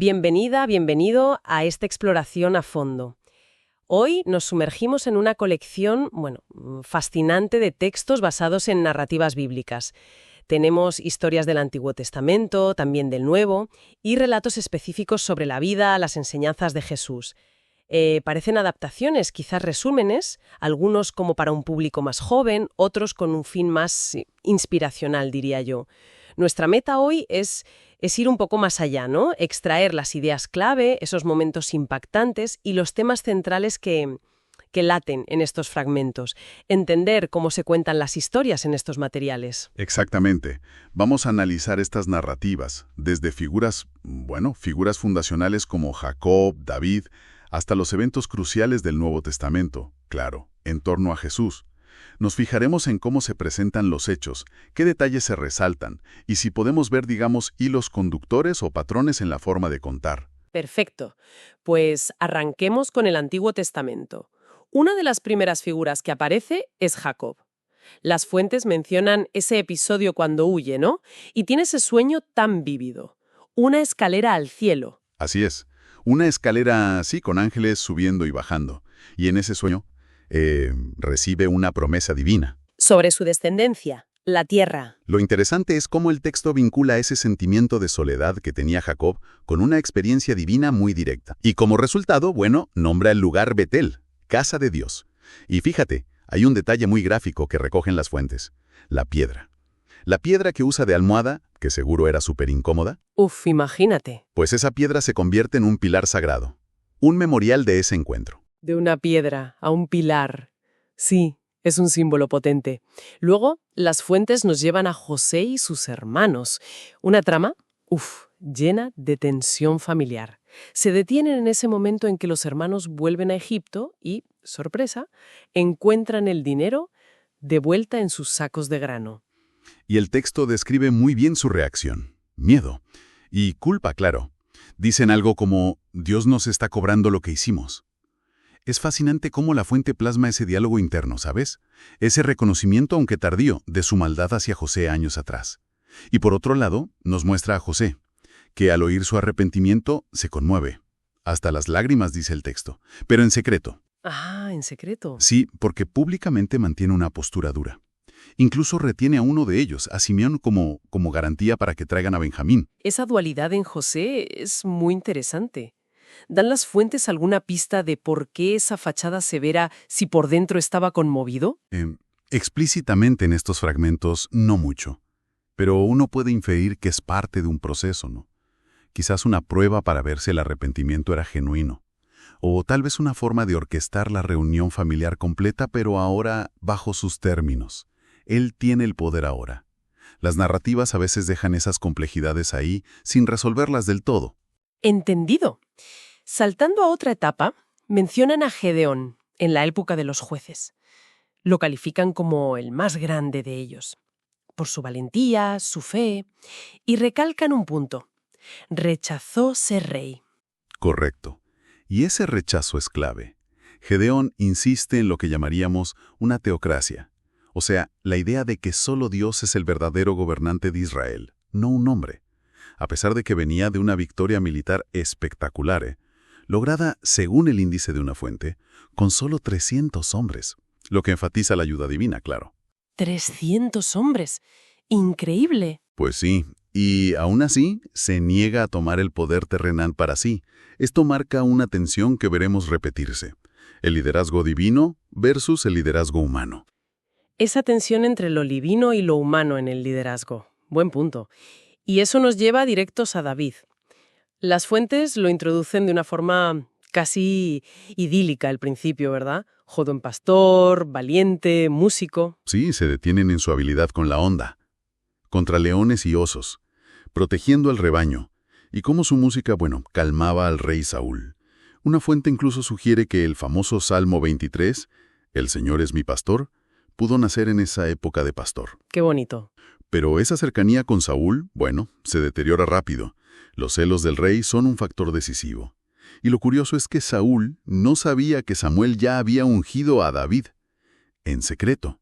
Bienvenida, bienvenido a esta exploración a fondo. Hoy nos sumergimos en una colección, fascinante de textos basados en narrativas bíblicas. Tenemos historias del Antiguo Testamento, también del Nuevo, y relatos específicos sobre la vida, las enseñanzas de Jesús. Parecen adaptaciones, quizás resúmenes, algunos como para un público más joven, otros con un fin más inspiracional, diría yo. Nuestra meta hoy es ir un poco más allá, ¿no? Extraer las ideas clave, esos momentos impactantes y los temas centrales que laten en estos fragmentos. Entender cómo se cuentan las historias en estos materiales. Exactamente. Vamos a analizar estas narrativas, desde figuras fundacionales como Jacob, David, hasta los eventos cruciales del Nuevo Testamento, claro, en torno a Jesús. Nos fijaremos en cómo se presentan los hechos, qué detalles se resaltan, y si podemos ver, hilos conductores o patrones en la forma de contar. Perfecto. Pues arranquemos con el Antiguo Testamento. Una de las primeras figuras que aparece es Jacob. Las fuentes mencionan ese episodio cuando huye, ¿no? Y tiene ese sueño tan vívido. Una escalera al cielo. Así es. Una escalera así, con ángeles subiendo y bajando. Y en ese sueño recibe una promesa divina. Sobre su descendencia, la tierra. Lo interesante es cómo el texto vincula ese sentimiento de soledad que tenía Jacob con una experiencia divina muy directa. Y como resultado, nombra el lugar Betel, casa de Dios. Y fíjate, hay un detalle muy gráfico que recogen las fuentes. La piedra. La piedra que usa de almohada, que seguro era súper incómoda. Imagínate. Pues esa piedra se convierte en un pilar sagrado. Un memorial de ese encuentro. De una piedra a un pilar. Sí, es un símbolo potente. Luego, las fuentes nos llevan a José y sus hermanos. Una trama, llena de tensión familiar. Se detienen en ese momento en que los hermanos vuelven a Egipto y, sorpresa, encuentran el dinero de vuelta en sus sacos de grano. Y el texto describe muy bien su reacción. Miedo. Y culpa, claro. Dicen algo como, Dios nos está cobrando lo que hicimos. Es fascinante cómo la fuente plasma ese diálogo interno, ¿sabes? Ese reconocimiento, aunque tardío, de su maldad hacia José años atrás. Y por otro lado, nos muestra a José, que al oír su arrepentimiento se conmueve. Hasta las lágrimas, dice el texto, pero en secreto. Ah, ¿en secreto? Sí, porque públicamente mantiene una postura dura. Incluso retiene a uno de ellos, a Simeón, como garantía para que traigan a Benjamín. Esa dualidad en José es muy interesante. ¿Dan las fuentes alguna pista de por qué esa fachada severa si por dentro estaba conmovido? Explícitamente en estos fragmentos, no mucho. Pero uno puede inferir que es parte de un proceso, ¿no? Quizás una prueba para ver si el arrepentimiento era genuino. O tal vez una forma de orquestar la reunión familiar completa, pero ahora bajo sus términos. Él tiene el poder ahora. Las narrativas a veces dejan esas complejidades ahí sin resolverlas del todo. Entendido. Saltando a otra etapa, mencionan a Gedeón en la época de los jueces. Lo califican como el más grande de ellos, por su valentía, su fe, y recalcan un punto. Rechazó ser rey. Correcto. Y ese rechazo es clave. Gedeón insiste en lo que llamaríamos una teocracia. O sea, la idea de que solo Dios es el verdadero gobernante de Israel, no un hombre. A pesar de que venía de una victoria militar espectacular, lograda, según el índice de una fuente, con solo 300 hombres, lo que enfatiza la ayuda divina, claro. 300 hombres. ¡Increíble! Pues sí, y aún así se niega a tomar el poder terrenal para sí. Esto marca una tensión que veremos repetirse. El liderazgo divino versus el liderazgo humano. Esa tensión entre lo divino y lo humano en el liderazgo. Buen punto. Y eso nos lleva directos a David. Las fuentes lo introducen de una forma casi idílica al principio, ¿verdad? Joven pastor, valiente, músico. Sí, se detienen en su habilidad con la onda. Contra leones y osos, protegiendo al rebaño, y cómo su música, calmaba al rey Saúl. Una fuente incluso sugiere que el famoso Salmo 23, El Señor es mi pastor, pudo nacer en esa época de pastor. Qué bonito. Pero esa cercanía con Saúl, se deteriora rápido. Los celos del rey son un factor decisivo. Y lo curioso es que Saúl no sabía que Samuel ya había ungido a David, en secreto,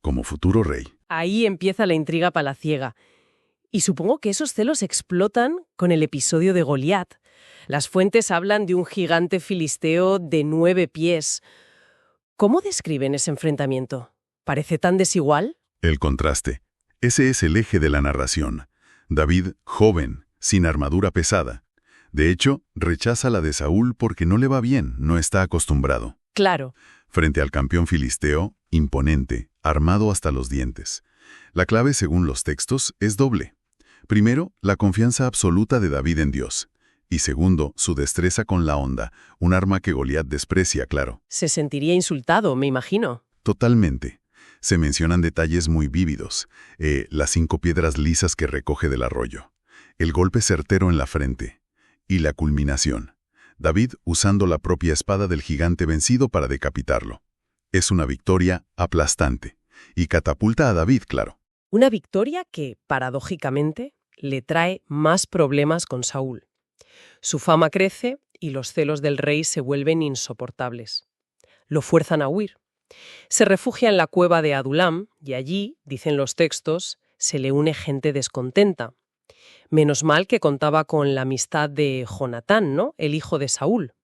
como futuro rey. Ahí empieza la intriga palaciega. Y supongo que esos celos explotan con el episodio de Goliat. Las fuentes hablan de un gigante filisteo de 9 pies. ¿Cómo describen ese enfrentamiento? ¿Parece tan desigual? El contraste. Ese es el eje de la narración. David, joven, sin armadura pesada. De hecho, rechaza la de Saúl porque no le va bien, no está acostumbrado. Claro. Frente al campeón filisteo, imponente, armado hasta los dientes. La clave, según los textos, es doble. Primero, la confianza absoluta de David en Dios. Y segundo, su destreza con la honda, un arma que Goliat desprecia, claro. Se sentiría insultado, me imagino. Totalmente. Se mencionan detalles muy vívidos. Las 5 piedras lisas que recoge del arroyo. El golpe certero en la frente. Y la culminación. David usando la propia espada del gigante vencido para decapitarlo. Es una victoria aplastante. Y catapulta a David, claro. Una victoria que, paradójicamente, le trae más problemas con Saúl. Su fama crece y los celos del rey se vuelven insoportables. Lo fuerzan a huir. Se refugia en la cueva de Adulam y allí, dicen los textos, se le une gente descontenta. Menos mal que contaba con la amistad de Jonatán, ¿no? El hijo de Saúl.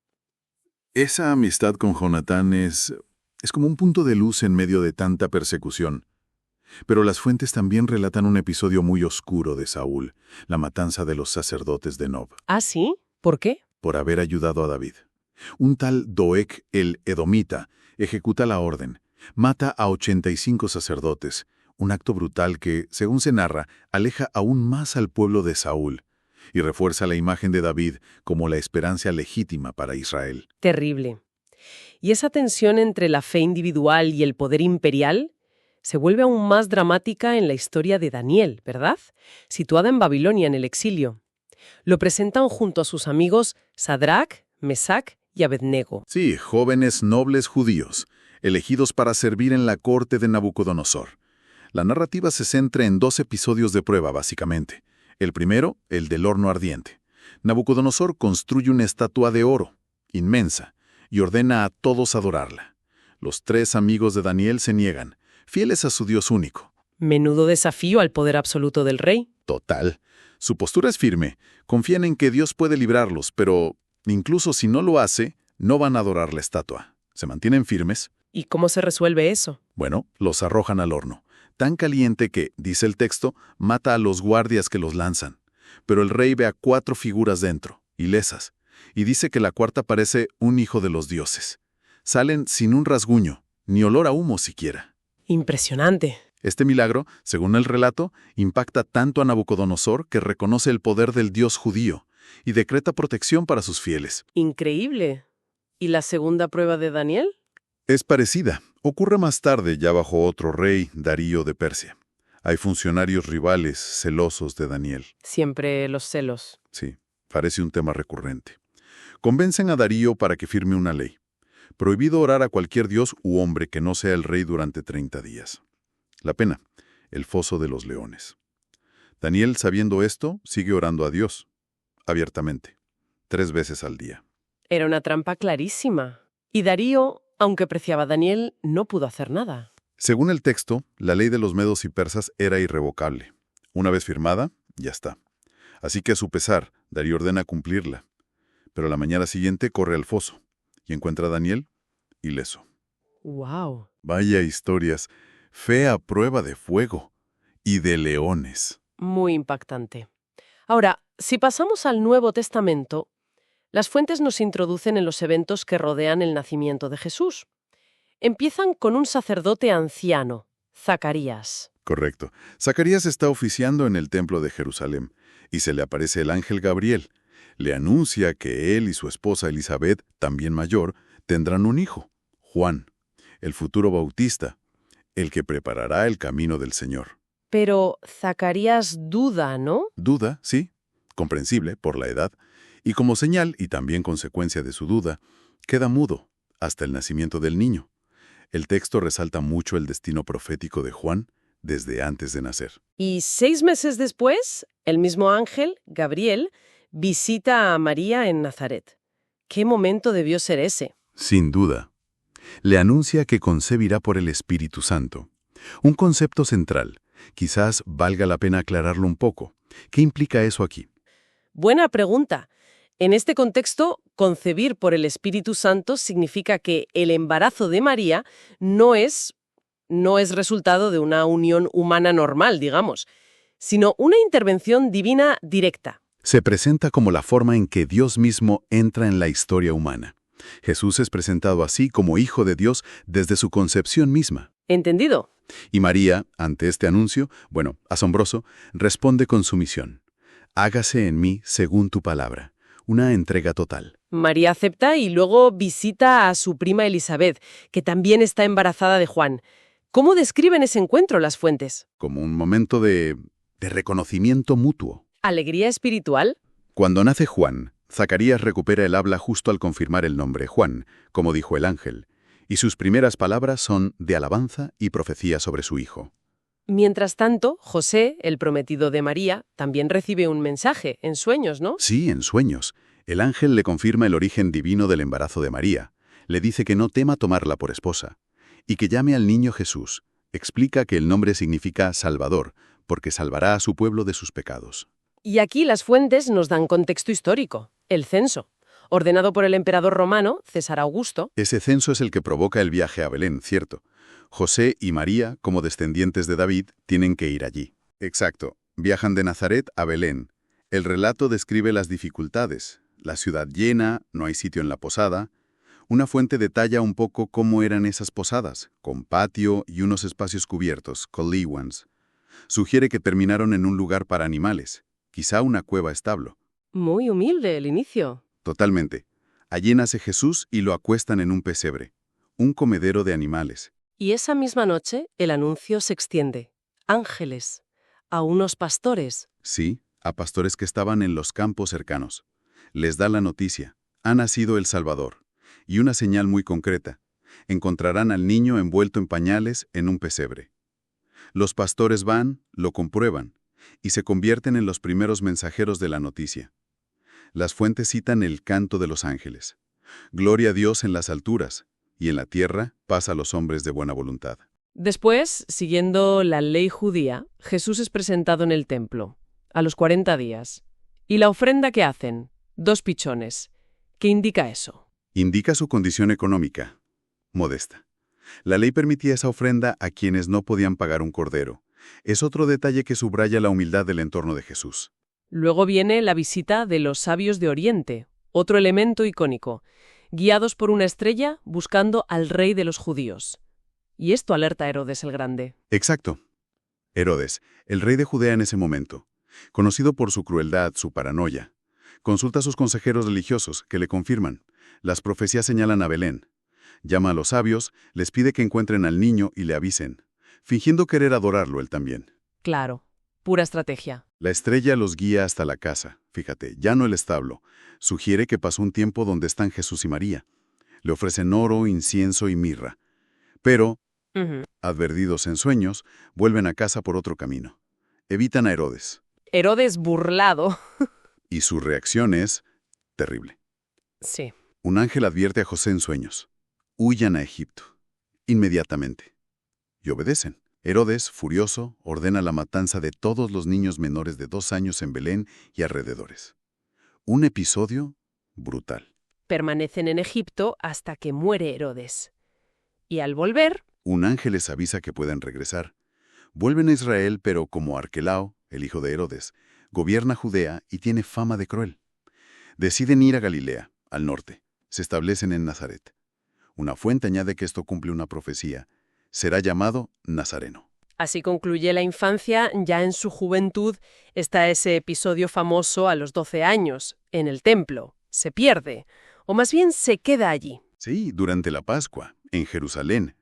Esa amistad con Jonatán es como un punto de luz en medio de tanta persecución. Pero las fuentes también relatan un episodio muy oscuro de Saúl, la matanza de los sacerdotes de Nob, ¿Ah, sí? ¿Por qué? por haber ayudado a David. Un tal Doeg el Edomita ejecuta la orden, mata a 85 sacerdotes, un acto brutal que, según se narra, aleja aún más al pueblo de Saúl y refuerza la imagen de David como la esperanza legítima para Israel. Terrible. Y esa tensión entre la fe individual y el poder imperial se vuelve aún más dramática en la historia de Daniel, ¿verdad? Situada en Babilonia en el exilio. Lo presentan junto a sus amigos Sadrach, Mesach y Abednego. Sí, jóvenes nobles judíos, elegidos para servir en la corte de Nabucodonosor. La narrativa se centra en 2 episodios de prueba, básicamente. El primero, el del horno ardiente. Nabucodonosor construye una estatua de oro, inmensa, y ordena a todos adorarla. Los 3 amigos de Daniel se niegan, fieles a su Dios único. Menudo desafío al poder absoluto del rey. Total. Su postura es firme, confían en que Dios puede librarlos, pero incluso si no lo hace, no van a adorar la estatua. Se mantienen firmes. ¿Y cómo se resuelve eso? Bueno, los arrojan al horno, tan caliente que, dice el texto, mata a los guardias que los lanzan. Pero el rey ve a 4 figuras dentro, ilesas, y dice que la cuarta parece un hijo de los dioses. Salen sin un rasguño, ni olor a humo siquiera. Impresionante. Este milagro, según el relato, impacta tanto a Nabucodonosor que reconoce el poder del Dios judío y decreta protección para sus fieles. Increíble. ¿Y la segunda prueba de Daniel? Es parecida. Ocurre más tarde, ya bajo otro rey, Darío de Persia. Hay funcionarios rivales celosos de Daniel. Siempre los celos. Sí, parece un tema recurrente. Convencen a Darío para que firme una ley. Prohibido orar a cualquier dios u hombre que no sea el rey durante 30 días. La pena, el foso de los leones. Daniel, sabiendo esto, sigue orando a Dios, abiertamente, 3 veces al día. Era una trampa clarísima. Y Darío, aunque apreciaba a Daniel, no pudo hacer nada. Según el texto, la ley de los medos y persas era irrevocable. Una vez firmada, ya está. Así que a su pesar, Darío ordena cumplirla. Pero a la mañana siguiente corre al foso y encuentra a Daniel ileso. ¡Wow! Vaya historias. Fe a prueba de fuego y de leones. Muy impactante. Ahora, si pasamos al Nuevo Testamento, las fuentes nos introducen en los eventos que rodean el nacimiento de Jesús. Empiezan con un sacerdote anciano, Zacarías. Correcto. Zacarías está oficiando en el templo de Jerusalén y se le aparece el ángel Gabriel. Le anuncia que él y su esposa Elizabeth, también mayor, tendrán un hijo, Juan, el futuro bautista, el que preparará el camino del Señor. Pero Zacarías duda, ¿no? Duda, sí, comprensible por la edad, y como señal y también consecuencia de su duda, queda mudo hasta el nacimiento del niño. El texto resalta mucho el destino profético de Juan desde antes de nacer. Y 6 meses después, el mismo ángel, Gabriel, visita a María en Nazaret. ¿Qué momento debió ser ese? Sin duda. Le anuncia que concebirá por el Espíritu Santo. Un concepto central, Quizás valga la pena aclararlo un poco. ¿Qué implica eso aquí? Buena pregunta. En este contexto, concebir por el Espíritu Santo significa que el embarazo de María no es resultado de una unión humana normal, digamos, sino una intervención divina directa. Se presenta como la forma en que Dios mismo entra en la historia humana. Jesús es presentado así como Hijo de Dios desde su concepción misma. ¿Entendido? Y María, ante este anuncio, asombroso, responde con sumisión. Hágase en mí según tu palabra. Una entrega total. María acepta y luego visita a su prima Elizabeth, que también está embarazada de Juan. ¿Cómo describen ese encuentro las fuentes? Como un momento de reconocimiento mutuo. ¿Alegría espiritual? Cuando nace Juan, Zacarías recupera el habla justo al confirmar el nombre Juan, como dijo el ángel, y sus primeras palabras son de alabanza y profecía sobre su hijo. Mientras tanto, José, el prometido de María, también recibe un mensaje, en sueños, ¿no? Sí, en sueños. El ángel le confirma el origen divino del embarazo de María. Le dice que no tema tomarla por esposa. Y que llame al niño Jesús. Explica que el nombre significa Salvador, porque salvará a su pueblo de sus pecados. Y aquí las fuentes nos dan contexto histórico, el censo, ordenado por el emperador romano, César Augusto. Ese censo es el que provoca el viaje a Belén, ¿cierto? José y María, como descendientes de David, tienen que ir allí. Exacto. Viajan de Nazaret a Belén. El relato describe las dificultades. La ciudad llena, no hay sitio en la posada. Una fuente detalla un poco cómo eran esas posadas, con patio y unos espacios cubiertos, colliwans. Sugiere que terminaron en un lugar para animales, quizá una cueva establo. Muy humilde el inicio. Totalmente. Allí nace Jesús y lo acuestan en un pesebre, un comedero de animales. Y esa misma noche el anuncio se extiende. Ángeles, a unos pastores. Sí, a pastores que estaban en los campos cercanos. Les da la noticia. Ha nacido el Salvador. Y una señal muy concreta. Encontrarán al niño envuelto en pañales en un pesebre. Los pastores van, lo comprueban, y se convierten en los primeros mensajeros de la noticia. Las fuentes citan el canto de los ángeles. Gloria a Dios en las alturas, y en la tierra paz a los hombres de buena voluntad. Después, siguiendo la ley judía, Jesús es presentado en el templo, a los 40 días. ¿Y la ofrenda que hacen? 2 pichones. ¿Qué indica eso? Indica su condición económica, modesta. La ley permitía esa ofrenda a quienes no podían pagar un cordero. Es otro detalle que subraya la humildad del entorno de Jesús. Luego viene la visita de los sabios de Oriente, otro elemento icónico, guiados por una estrella buscando al rey de los judíos. Y esto alerta a Herodes el Grande. Exacto. Herodes, el rey de Judea en ese momento, conocido por su crueldad, su paranoia, consulta a sus consejeros religiosos que le confirman. Las profecías señalan a Belén. Llama a los sabios, les pide que encuentren al niño y le avisen, fingiendo querer adorarlo él también. Claro, pura estrategia. La estrella los guía hasta la casa, fíjate, ya no el establo. Sugiere que pasó un tiempo donde están Jesús y María. Le ofrecen oro, incienso y mirra. Pero, advertidos en sueños, vuelven a casa por otro camino. Evitan a Herodes. Herodes burlado. Y su reacción es terrible. Sí. Un ángel advierte a José en sueños. Huyan a Egipto. Inmediatamente. Y obedecen. Herodes, furioso, ordena la matanza de todos los niños menores de 2 años en Belén y alrededores. Un episodio brutal. Permanecen en Egipto hasta que muere Herodes. Y al volver... Un ángel les avisa que pueden regresar. Vuelven a Israel, pero como Arquelao, el hijo de Herodes, gobierna Judea y tiene fama de cruel. Deciden ir a Galilea, al norte. Se establecen en Nazaret. Una fuente añade que esto cumple una profecía. Será llamado Nazareno. Así concluye la infancia. Ya en su juventud está ese episodio famoso a los 12 años, en el templo. Se pierde, o más bien se queda allí. Sí, durante la Pascua, en Jerusalén.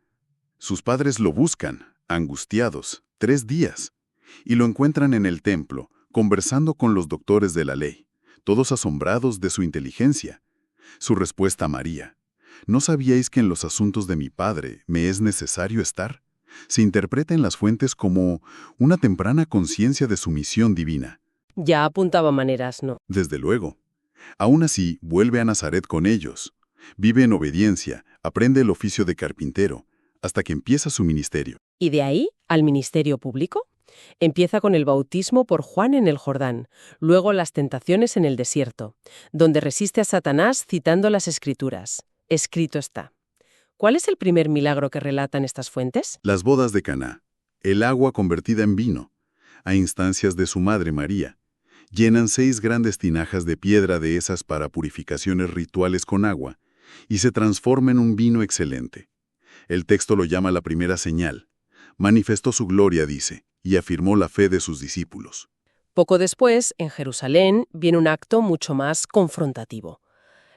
Sus padres lo buscan, angustiados, 3 días, y lo encuentran en el templo, conversando con los doctores de la ley, todos asombrados de su inteligencia. Su respuesta a María: ¿no sabíais que en los asuntos de mi padre me es necesario estar? Se interpreta en las fuentes como una temprana conciencia de su misión divina. Ya apuntaba maneras, ¿no? Desde luego. Aún así, vuelve a Nazaret con ellos. Vive en obediencia, aprende el oficio de carpintero, hasta que empieza su ministerio. ¿Y de ahí al ministerio público? Empieza con el bautismo por Juan en el Jordán, luego las tentaciones en el desierto, donde resiste a Satanás citando las Escrituras. Escrito está. ¿Cuál es el primer milagro que relatan estas fuentes? Las bodas de Caná, el agua convertida en vino, a instancias de su madre María. Llenan 6 grandes tinajas de piedra de esas para purificaciones rituales con agua, y se transforma en un vino excelente. El texto lo llama la primera señal. Manifestó su gloria, dice, y afirmó la fe de sus discípulos. Poco después, en Jerusalén, viene un acto mucho más confrontativo.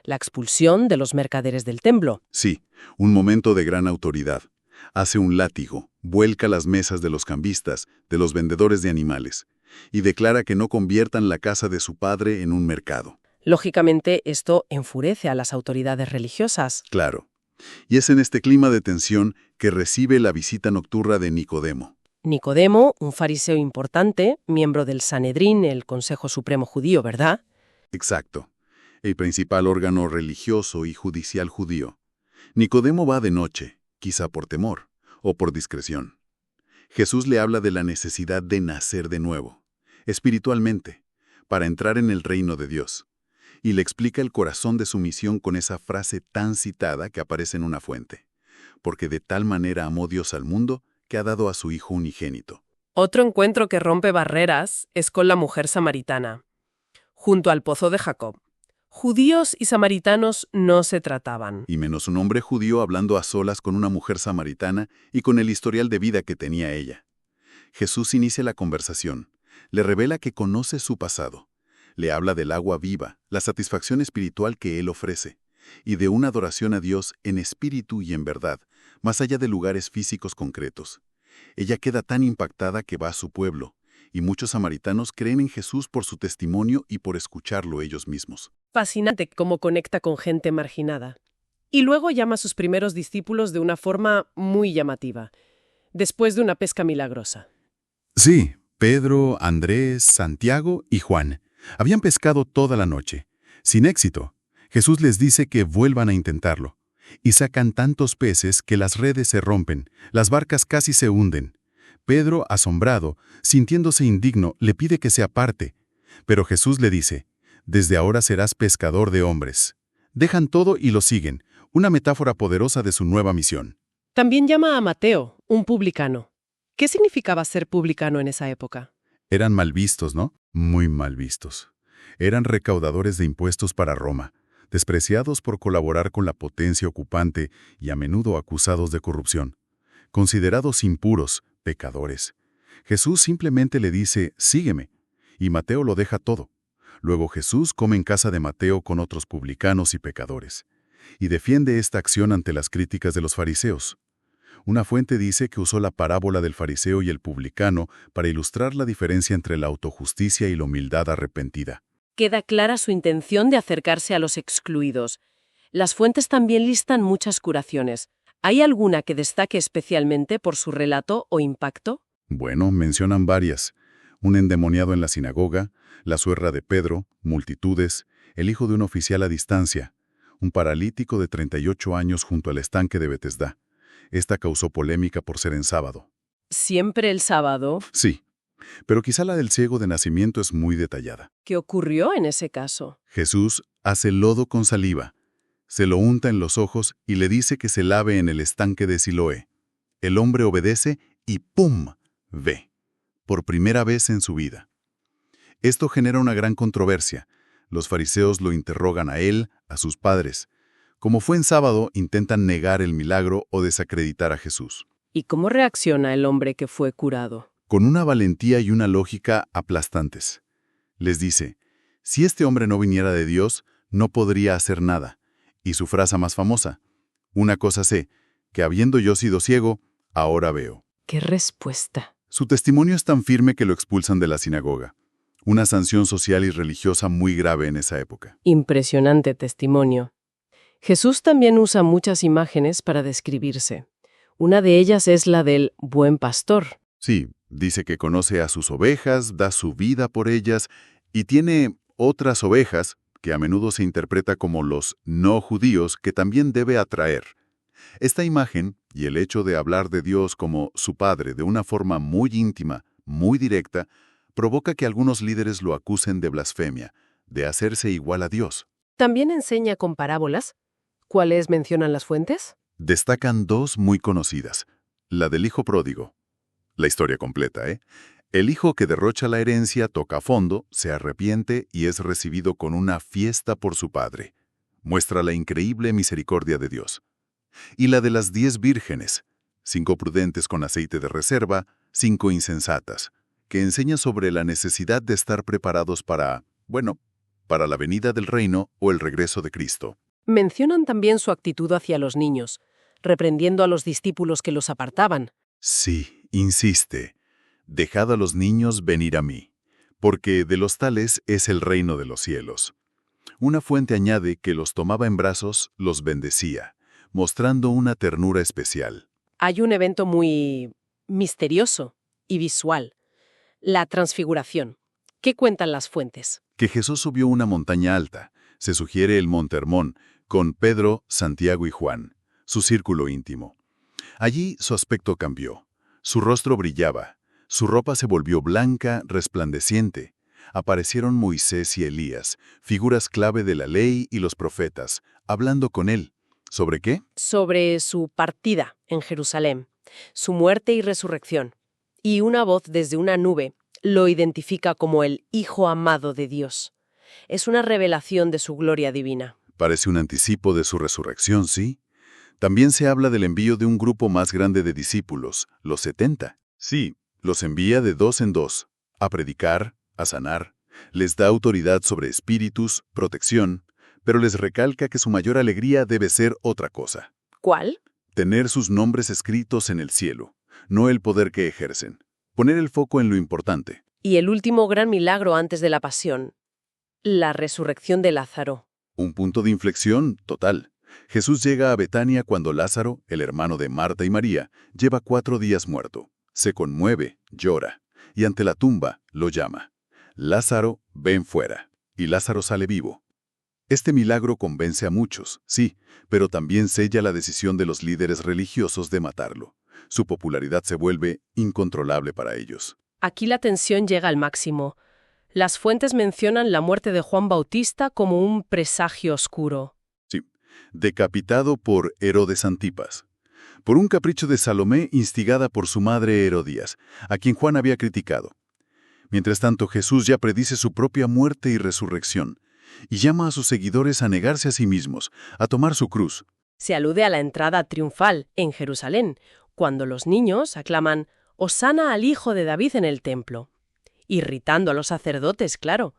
La expulsión de los mercaderes del templo. Sí, un momento de gran autoridad. Hace un látigo, vuelca las mesas de los cambistas, de los vendedores de animales, y declara que no conviertan la casa de su padre en un mercado. Lógicamente, esto enfurece a las autoridades religiosas. Claro. Y es en este clima de tensión que recibe la visita nocturna de Nicodemo. Nicodemo, un fariseo importante, miembro del Sanedrín, el Consejo Supremo Judío, ¿verdad? Exacto. El principal órgano religioso y judicial judío. Nicodemo va de noche, quizá por temor o por discreción. Jesús le habla de la necesidad de nacer de nuevo, espiritualmente, para entrar en el reino de Dios. Y le explica el corazón de su misión con esa frase tan citada que aparece en una fuente. Porque de tal manera amó Dios al mundo que ha dado a su Hijo unigénito. Otro encuentro que rompe barreras es con la mujer samaritana, junto al pozo de Jacob. Judíos y samaritanos no se trataban. Y menos un hombre judío hablando a solas con una mujer samaritana y con el historial de vida que tenía ella. Jesús inicia la conversación, le revela que conoce su pasado. Le habla del agua viva, la satisfacción espiritual que Él ofrece, y de una adoración a Dios en espíritu y en verdad, más allá de lugares físicos concretos. Ella queda tan impactada que va a su pueblo, y muchos samaritanos creen en Jesús por su testimonio y por escucharlo ellos mismos. Fascinante cómo conecta con gente marginada. Y luego llama a sus primeros discípulos de una forma muy llamativa, después de una pesca milagrosa. Sí, Pedro, Andrés, Santiago y Juan habían pescado toda la noche. Sin éxito, Jesús les dice que vuelvan a intentarlo. Y sacan tantos peces que las redes se rompen, las barcas casi se hunden. Pedro, asombrado, sintiéndose indigno, le pide que se aparte. Pero Jesús le dice, «Desde ahora serás pescador de hombres». Dejan todo y lo siguen, una metáfora poderosa de su nueva misión. También llama a Mateo, un publicano. ¿Qué significaba ser publicano en esa época? Eran mal vistos, ¿no? Muy mal vistos. Eran recaudadores de impuestos para Roma, despreciados por colaborar con la potencia ocupante y a menudo acusados de corrupción. Considerados impuros, pecadores. Jesús simplemente le dice, «Sígueme», y Mateo lo deja todo. Luego Jesús come en casa de Mateo con otros publicanos y pecadores, y defiende esta acción ante las críticas de los fariseos. Una fuente dice que usó la parábola del fariseo y el publicano para ilustrar la diferencia entre la autojusticia y la humildad arrepentida. Queda clara su intención de acercarse a los excluidos. Las fuentes también listan muchas curaciones. ¿Hay alguna que destaque especialmente por su relato o impacto? Bueno, mencionan varias. Un endemoniado en la sinagoga, la suegra de Pedro, multitudes, el hijo de un oficial a distancia, un paralítico de 38 años junto al estanque de Betesda. Esta causó polémica por ser en sábado. ¿Siempre el sábado? Sí, pero quizá la del ciego de nacimiento es muy detallada. ¿Qué ocurrió en ese caso? Jesús hace lodo con saliva, se lo unta en los ojos y le dice que se lave en el estanque de Siloé. El hombre obedece y ¡pum!, ve, por primera vez en su vida. Esto genera una gran controversia. Los fariseos lo interrogan a él, a sus padres. Como fue en sábado, intentan negar el milagro o desacreditar a Jesús. ¿Y cómo reacciona el hombre que fue curado? Con una valentía y una lógica aplastantes. Les dice, si este hombre no viniera de Dios, no podría hacer nada. Y su frase más famosa, una cosa sé, que habiendo yo sido ciego, ahora veo. ¡Qué respuesta! Su testimonio es tan firme que lo expulsan de la sinagoga. Una sanción social y religiosa muy grave en esa época. Impresionante testimonio. Jesús también usa muchas imágenes para describirse. Una de ellas es la del buen pastor. Sí, dice que conoce a sus ovejas, da su vida por ellas y tiene otras ovejas que a menudo se interpreta como los no judíos que también debe atraer. Esta imagen y el hecho de hablar de Dios como su Padre de una forma muy íntima, muy directa, provoca que algunos líderes lo acusen de blasfemia, de hacerse igual a Dios. ¿También enseña con parábolas? ¿Cuáles mencionan las fuentes? Destacan dos muy conocidas. La del hijo pródigo. La historia completa, ¿eh? El hijo que derrocha la herencia toca fondo, se arrepiente y es recibido con una fiesta por su padre. Muestra la increíble misericordia de Dios. Y la de las 10 vírgenes, 5 prudentes con aceite de reserva, 5 insensatas, que enseña sobre la necesidad de estar preparados para la venida del reino o el regreso de Cristo. Mencionan también su actitud hacia los niños, reprendiendo a los discípulos que los apartaban. Sí, insiste, dejad a los niños venir a mí, porque de los tales es el reino de los cielos. Una fuente añade que los tomaba en brazos, los bendecía, mostrando una ternura especial. Hay un evento muy misterioso y visual, la transfiguración. ¿Qué cuentan las fuentes? Que Jesús subió una montaña alta, se sugiere el Monte Hermón, con Pedro, Santiago y Juan, su círculo íntimo. Allí su aspecto cambió, su rostro brillaba, su ropa se volvió blanca, resplandeciente. Aparecieron Moisés y Elías, figuras clave de la ley y los profetas, hablando con él. ¿Sobre qué? Sobre su partida en Jerusalén, su muerte y resurrección. Y una voz desde una nube lo identifica como el Hijo amado de Dios. Es una revelación de su gloria divina. Parece un anticipo de su resurrección, ¿sí? También se habla del envío de un grupo más grande de discípulos, los 70. Sí, los envía de 2 en 2, a predicar, a sanar. Les da autoridad sobre espíritus, protección, pero les recalca que su mayor alegría debe ser otra cosa. ¿Cuál? Tener sus nombres escritos en el cielo, no el poder que ejercen. Poner el foco en lo importante. Y el último gran milagro antes de la pasión, la resurrección de Lázaro. Un punto de inflexión total. Jesús llega a Betania cuando Lázaro, el hermano de Marta y María, lleva 4 días muerto. Se conmueve, llora, y ante la tumba lo llama. Lázaro, ven fuera. Y Lázaro sale vivo. Este milagro convence a muchos, sí, pero también sella la decisión de los líderes religiosos de matarlo. Su popularidad se vuelve incontrolable para ellos. Aquí la tensión llega al máximo. Las fuentes mencionan la muerte de Juan Bautista como un presagio oscuro. Sí, decapitado por Herodes Antipas. Por un capricho de Salomé instigada por su madre Herodías, a quien Juan había criticado. Mientras tanto, Jesús ya predice su propia muerte y resurrección, y llama a sus seguidores a negarse a sí mismos, a tomar su cruz. Se alude a la entrada triunfal en Jerusalén, cuando los niños aclaman «Hosana al Hijo de David» en el templo, irritando a los sacerdotes, claro.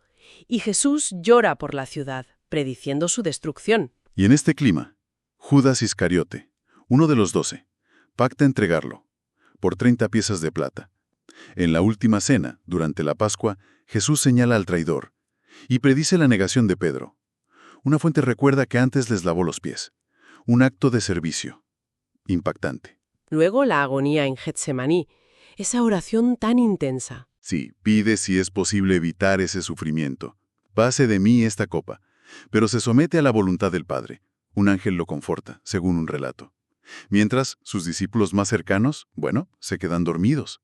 Y Jesús llora por la ciudad, prediciendo su destrucción. Y en este clima, Judas Iscariote, uno de los 12, pacta entregarlo, por 30 piezas de plata. En la última cena, durante la Pascua, Jesús señala al traidor y predice la negación de Pedro. Una fuente recuerda que antes les lavó los pies. Un acto de servicio. Impactante. Luego la agonía en Getsemaní, esa oración tan intensa. Sí, pide si es posible evitar ese sufrimiento. Pase de mí esta copa. Pero se somete a la voluntad del Padre. Un ángel lo conforta, según un relato. Mientras, sus discípulos más cercanos, se quedan dormidos.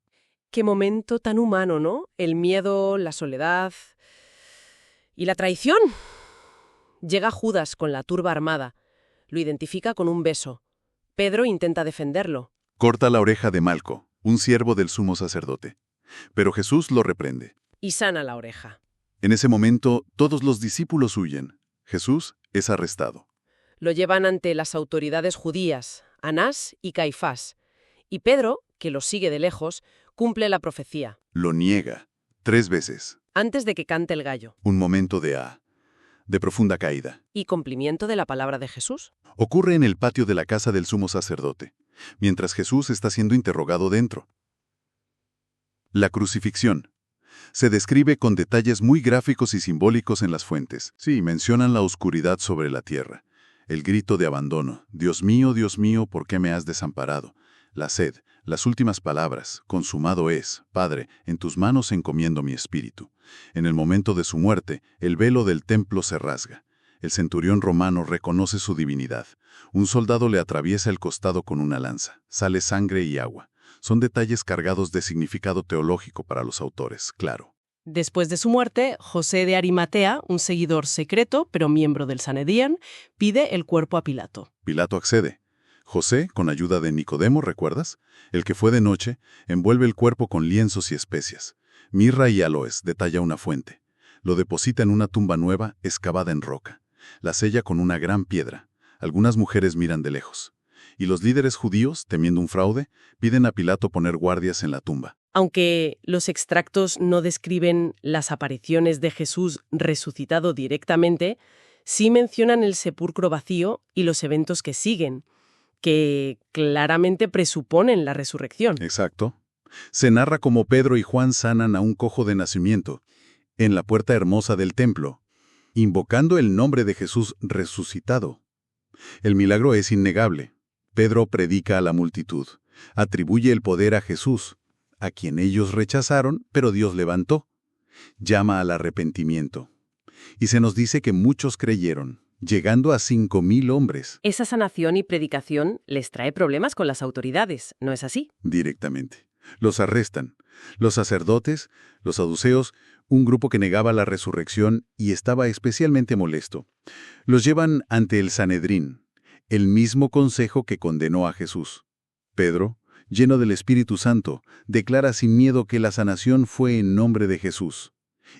Qué momento tan humano, ¿no? El miedo, la soledad y la traición. Llega Judas con la turba armada. Lo identifica con un beso. Pedro intenta defenderlo. Corta la oreja de Malco, un siervo del sumo sacerdote. Pero Jesús lo reprende. Y sana la oreja. En ese momento, todos los discípulos huyen. Jesús es arrestado. Lo llevan ante las autoridades judías, Anás y Caifás. Y Pedro, que lo sigue de lejos, cumple la profecía. Lo niega 3 veces. Antes de que cante el gallo. Un momento de profunda caída. Y cumplimiento de la palabra de Jesús. Ocurre en el patio de la casa del sumo sacerdote, mientras Jesús está siendo interrogado dentro. La crucifixión. Se describe con detalles muy gráficos y simbólicos en las fuentes. Sí, mencionan la oscuridad sobre la tierra, el grito de abandono, Dios mío, ¿por qué me has desamparado? La sed, las últimas palabras, consumado es, Padre, en tus manos encomiendo mi espíritu. En el momento de su muerte, el velo del templo se rasga. El centurión romano reconoce su divinidad. Un soldado le atraviesa el costado con una lanza. Sale sangre y agua. Son detalles cargados de significado teológico para los autores, claro. Después de su muerte, José de Arimatea, un seguidor secreto, pero miembro del Sanedrín, pide el cuerpo a Pilato. Pilato accede. José, con ayuda de Nicodemo, ¿recuerdas? El que fue de noche, envuelve el cuerpo con lienzos y especias. Mirra y aloes, detalla una fuente. Lo deposita en una tumba nueva, excavada en roca. La sella con una gran piedra. Algunas mujeres miran de lejos. Y los líderes judíos, temiendo un fraude, piden a Pilato poner guardias en la tumba. Aunque los extractos no describen las apariciones de Jesús resucitado directamente, sí mencionan el sepulcro vacío y los eventos que siguen, que claramente presuponen la resurrección. Exacto. Se narra como Pedro y Juan sanan a un cojo de nacimiento, en la puerta hermosa del templo, invocando el nombre de Jesús resucitado. El milagro es innegable. Pedro predica a la multitud, atribuye el poder a Jesús, a quien ellos rechazaron, pero Dios levantó. Llama al arrepentimiento. Y se nos dice que muchos creyeron, llegando a 5,000 hombres. Esa sanación y predicación les trae problemas con las autoridades, ¿no es así? Directamente. Los arrestan. Los sacerdotes, los saduceos, un grupo que negaba la resurrección y estaba especialmente molesto. Los llevan ante el Sanedrín, el mismo consejo que condenó a Jesús. Pedro, lleno del Espíritu Santo, declara sin miedo que la sanación fue en nombre de Jesús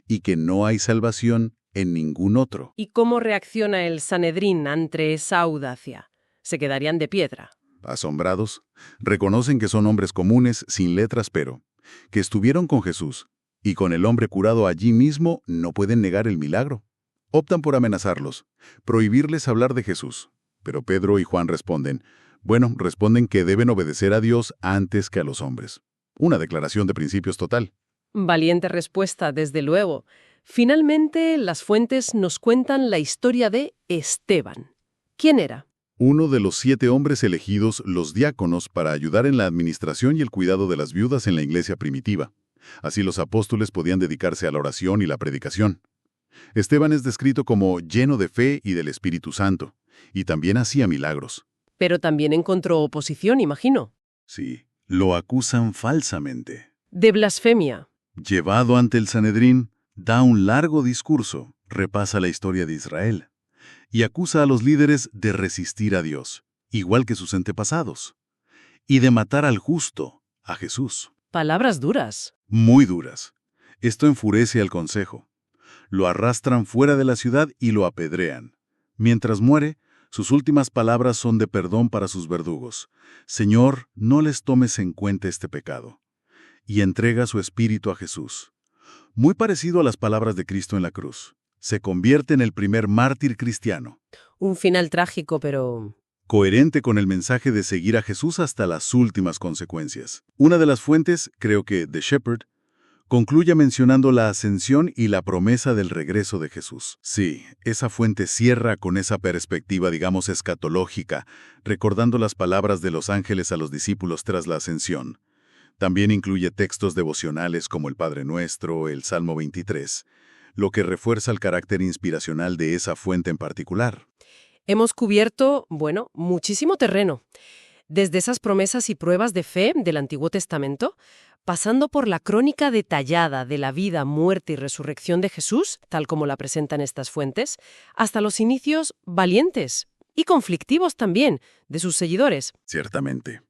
y que no hay salvación en ningún otro. ¿Y cómo reacciona el Sanedrín ante esa audacia? ¿Se quedarían de piedra? Asombrados, reconocen que son hombres comunes, sin letras pero, que estuvieron con Jesús, y con el hombre curado allí mismo no pueden negar el milagro. Optan por amenazarlos, prohibirles hablar de Jesús. Pero Pedro y Juan responden que deben obedecer a Dios antes que a los hombres. Una declaración de principios total. Valiente respuesta, desde luego. Finalmente, las fuentes nos cuentan la historia de Esteban. ¿Quién era? Uno de los 7 hombres elegidos, los diáconos, para ayudar en la administración y el cuidado de las viudas en la iglesia primitiva. Así los apóstoles podían dedicarse a la oración y la predicación. Esteban es descrito como lleno de fe y del Espíritu Santo, y también hacía milagros. Pero también encontró oposición, imagino. Sí, lo acusan falsamente. De blasfemia. Llevado ante el Sanedrín, da un largo discurso, repasa la historia de Israel, y acusa a los líderes de resistir a Dios, igual que sus antepasados, y de matar al justo, a Jesús. Palabras duras. Muy duras. Esto enfurece al consejo. Lo arrastran fuera de la ciudad y lo apedrean. Mientras muere, sus últimas palabras son de perdón para sus verdugos. Señor, no les tomes en cuenta este pecado. Y entrega su espíritu a Jesús. Muy parecido a las palabras de Cristo en la cruz. Se convierte en el primer mártir cristiano. Un final trágico, pero... Coherente con el mensaje de seguir a Jesús hasta las últimas consecuencias. Una de las fuentes, creo que The Shepherd, concluye mencionando la ascensión y la promesa del regreso de Jesús. Sí, esa fuente cierra con esa perspectiva, digamos, escatológica, recordando las palabras de los ángeles a los discípulos tras la ascensión. También incluye textos devocionales como el Padre Nuestro, el Salmo 23, lo que refuerza el carácter inspiracional de esa fuente en particular. Hemos cubierto, muchísimo terreno. Desde esas promesas y pruebas de fe del Antiguo Testamento, pasando por la crónica detallada de la vida, muerte y resurrección de Jesús, tal como la presentan estas fuentes, hasta los inicios valientes y conflictivos también de sus seguidores. Ciertamente.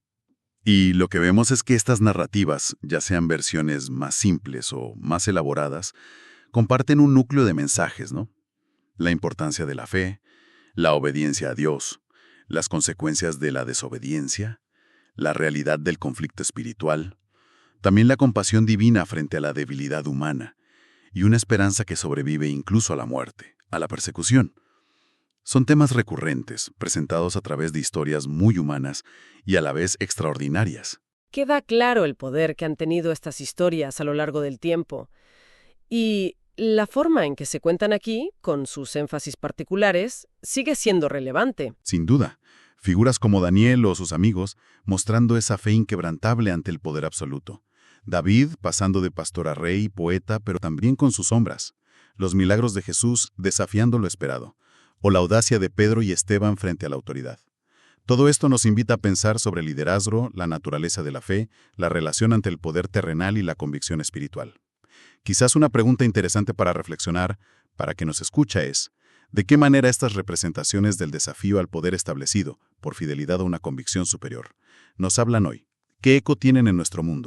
Y lo que vemos es que estas narrativas, ya sean versiones más simples o más elaboradas, comparten un núcleo de mensajes, ¿no? La importancia de la fe, la obediencia a Dios, las consecuencias de la desobediencia, la realidad del conflicto espiritual, también la compasión divina frente a la debilidad humana y una esperanza que sobrevive incluso a la muerte, a la persecución. Son temas recurrentes, presentados a través de historias muy humanas y a la vez extraordinarias. Queda claro el poder que han tenido estas historias a lo largo del tiempo. Y la forma en que se cuentan aquí, con sus énfasis particulares, sigue siendo relevante. Sin duda, figuras como Daniel o sus amigos mostrando esa fe inquebrantable ante el poder absoluto. David pasando de pastor a rey y poeta, pero también con sus sombras. Los milagros de Jesús desafiando lo esperado. O la audacia de Pedro y Esteban frente a la autoridad. Todo esto nos invita a pensar sobre el liderazgo, la naturaleza de la fe, la relación ante el poder terrenal y la convicción espiritual. Quizás una pregunta interesante para reflexionar, para quien nos escucha es, ¿de qué manera estas representaciones del desafío al poder establecido, por fidelidad a una convicción superior, nos hablan hoy? ¿Qué eco tienen en nuestro mundo?